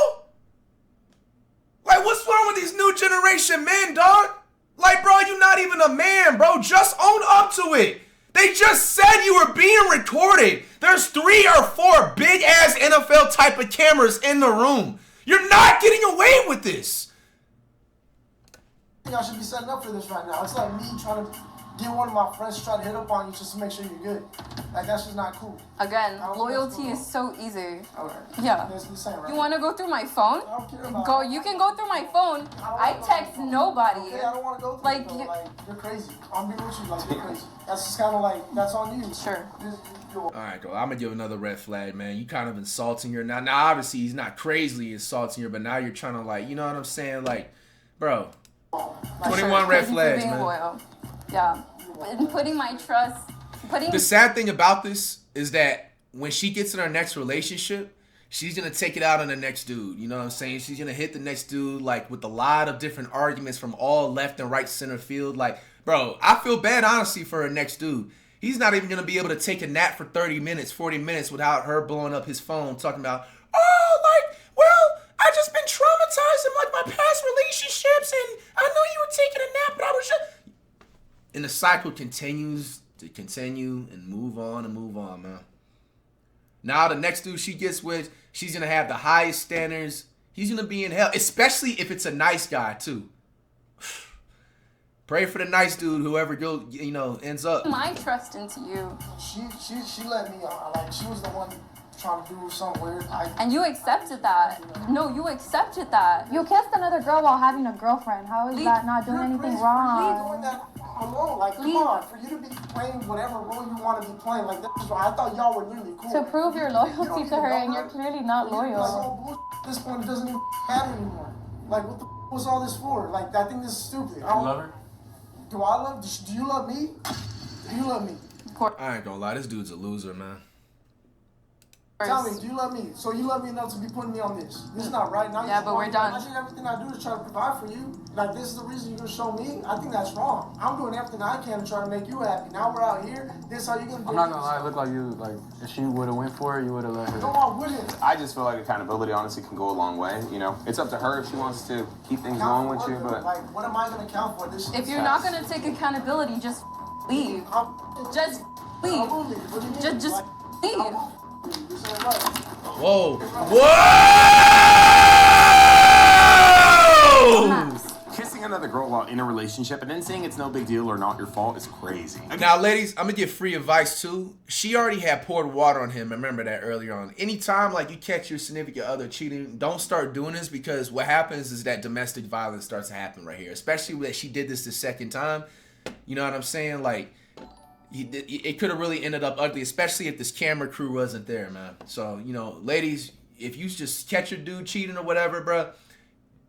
Like, what's wrong with these new generation men, dog? Like, bro, you're not even a man, bro. Just own up to it. They just said you were being recorded. There's 3 or 4 big-ass NFL type of cameras in the room. You're not getting away with this. I'm I should be setting up for this right now. It's like me trying to get one of my friends to try to hit up on you just to make sure you're good. Like, that's just not cool. Again, I don't loyalty think is that's so easy. Okay. Yeah. That's the same, right? You want to go through my phone? I don't care about Go. You can go through my phone. I text nobody. Okay, I don't want to go through Like, it, though. Like, you're crazy. I'm being with you, like, you're crazy. That's just kind of like, that's on you. Sure. All right, girl. I'm gonna give another red flag, man. You kind of insulting her now. Now, obviously, he's not crazily insulting her, but now you're trying to, like, you know what I'm saying? Like, bro, 21 red Thank you for flags, being man. loyal. Yeah. And putting my trust. The sad thing about this is that when she gets in her next relationship, she's gonna take it out on the next dude. You know what I'm saying? She's gonna hit the next dude like with a lot of different arguments from all left and right center field. Like, bro, I feel bad honestly for her next dude. He's not even gonna be able to take a nap for 30 minutes, 40 minutes without her blowing up his phone talking about, oh, like, well, I just been traumatized in like my past relationships and I know you were taking a nap, but I was just. And the cycle continues to continue and move on, man. Now the next dude she gets with, she's gonna have the highest standards. He's gonna be in hell, especially if it's a nice guy too. Pray for the nice dude, whoever ends up. My trust into you. She let me on. Like, she was the one trying to do something weird. And you accepted that. No, you accepted that. You kissed another girl while having a girlfriend. How is that not doing anything You're wrong? doing that alone. Like, come on. For you to be playing whatever role you want to be playing, like, this is why I thought y'all were really cool. To prove your You don't loyalty even to her, know and you're clearly not Like, loyal. all bullshit. At this point, it doesn't even matter anymore. Like, what the was all this for? Like, I think this is stupid. I You don't, love her? do I love? Do you love me? Do you love me? I ain't gonna lie, this dude's a loser, man. Tell me, do you love me? So you love me enough to be putting me on this? This is not right. Now Yeah, you but we're done. I think everything I do is try to provide for you. Like, this is the reason you're gonna show me. I think that's wrong. I'm doing everything I can to try to make you happy. Now we're out here. This is how you gonna do I'm not gonna lie, it looked like you, like, if she would've went for it, you would've let her. No, I wouldn't. I just feel like accountability honestly can go a long way. You know, it's up to her if she wants to keep things going with you, but Like, what am I gonna count for? This. If you're not gonna take accountability, just leave. Just leave. Just leave. Whoa. Whoa! kissing another girl while in a relationship and then saying it's no big deal or not your fault is crazy. Now, ladies, I'm gonna give free advice too. She already had poured water on him. Remember that earlier on. Anytime like you catch your significant other cheating, don't start doing this, because what happens is that domestic violence starts to happen right here. Especially when she did this the second time. You know what I'm saying? Like, it could have really ended up ugly, especially if this camera crew wasn't there, man. So, you know, ladies, if you just catch your dude cheating or whatever, bruh,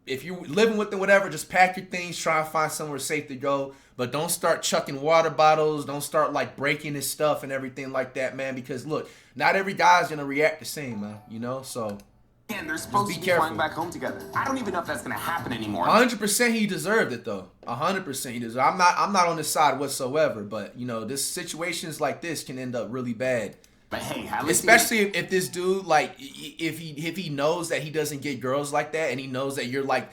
if you're living with them, whatever, just pack your things, try and find somewhere safe to go. But don't start chucking water bottles. Don't start, like, breaking his stuff and everything like that, man. Because, look, not every guy's going to react the same, man. You know? So, And they're supposed to be flying back home together. I don't even know if that's going to happen anymore. 100% he deserved it, though. 100% he deserved it. I'm not on his side whatsoever. But, you know, this situations like this can end up really bad. But hey, at least especially if this dude, like, if he knows that he doesn't get girls like that, and he knows that you're like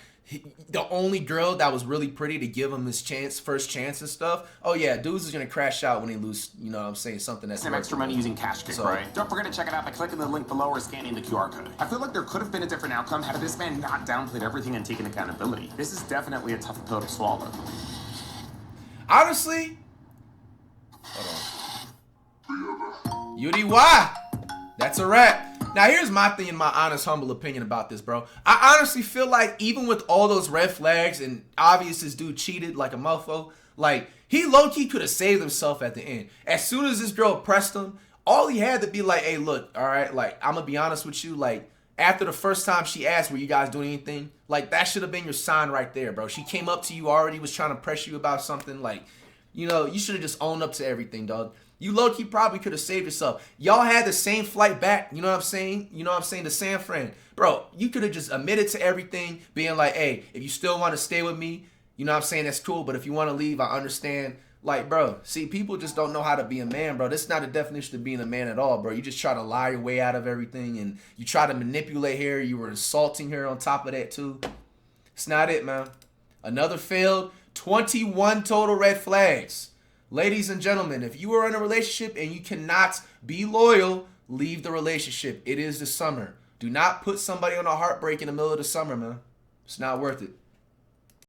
the only girl that was really pretty to give him his first chance and stuff. Oh yeah, dudes is gonna crash out when he lose. You know what I'm saying, something that's some extra money using cash kick, right? Don't forget to check it out by clicking the link below or scanning the QR code. I feel like there could have been a different outcome had this man not downplayed everything and taken accountability. This is definitely a tough pill to swallow. Honestly, hold on. UDY. That's a wrap. Now, here's my thing and my honest, humble opinion about this, bro. I honestly feel like even with all those red flags and obvious this dude cheated like a mofo, like, he low-key could have saved himself at the end. As soon as this girl pressed him, all he had to be like, hey, look, all right, like, I'm going to be honest with you, like, after the first time she asked, were you guys doing anything? Like, that should have been your sign right there, bro. She came up to you already, was trying to press you about something, like, you know, you should have just owned up to everything, dog. You low-key probably could have saved yourself. Y'all had the same flight back, you know what I'm saying? You know what I'm saying? To San Fran. Bro, you could have just admitted to everything, being like, hey, if you still want to stay with me, you know what I'm saying? That's cool, but if you want to leave, I understand. Like, bro, see, people just don't know how to be a man, bro. This is not a definition of being a man at all, bro. You just try to lie your way out of everything, and you try to manipulate her. You were insulting her on top of that, too. It's not it, man. Another failed, 21 total red flags. Ladies and gentlemen, if you are in a relationship and you cannot be loyal, leave the relationship. It is the summer. Do not put somebody on a heartbreak in the middle of the summer, man. It's not worth it.